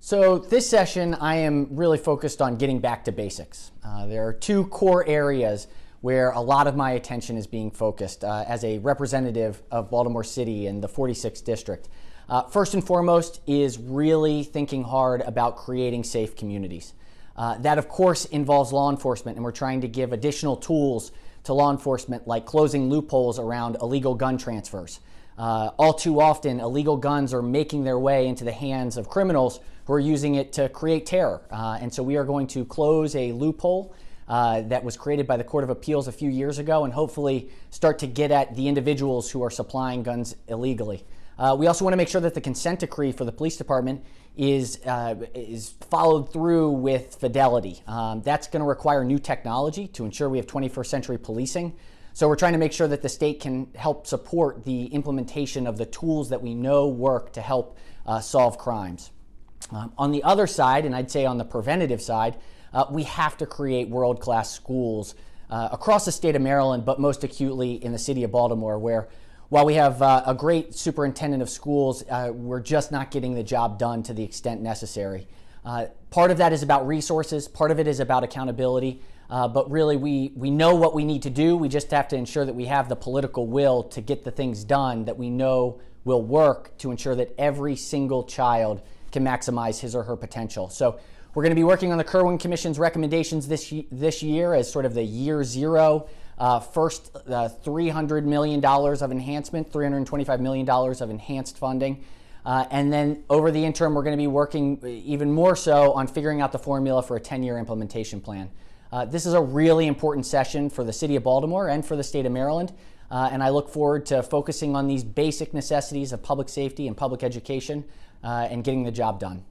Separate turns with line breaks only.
So this session, I am really focused on getting back to basics. There are two core areas where a lot of my attention is being focused as a representative of Baltimore City and the 46th District. First and foremost is really thinking hard about creating safe communities. That, of course, involves law enforcement, and we're trying to give additional tools to law enforcement, like closing loopholes around illegal gun transfers. All too often, illegal guns are making their way into the hands of criminals who are using it to create terror. And so we are going to close a loophole that was created by the Court of Appeals a few years ago and hopefully start to get at the individuals who are supplying guns illegally. We also want to make sure that the consent decree for the police department is followed through with fidelity. That's going to require new technology to ensure we have 21st century policing. So we're trying to make sure that the state can help support the implementation of the tools that we know work to help solve crimes. On the other side, and I'd say on the preventative side, we have to create world-class schools across the state of Maryland, but most acutely in the city of Baltimore, where while we have a great superintendent of schools, we're just not getting the job done to the extent necessary. Part of that is about resources, part of it is about accountability, but really we know what we need to do. We just have to ensure that we have the political will to get the things done that we know will work to ensure that every single child can maximize his or her potential. So we're going to be working on the Kerwin Commission's recommendations this year as sort of the year zero. First, $300 million of enhancement, $325 million of enhanced funding. And then over the interim, we're going to be working even more so on figuring out the formula for a 10-year implementation plan. This is a really important session for the city of Baltimore and for the state of Maryland. And I look forward to focusing on these basic necessities of public safety and public education and getting the job done.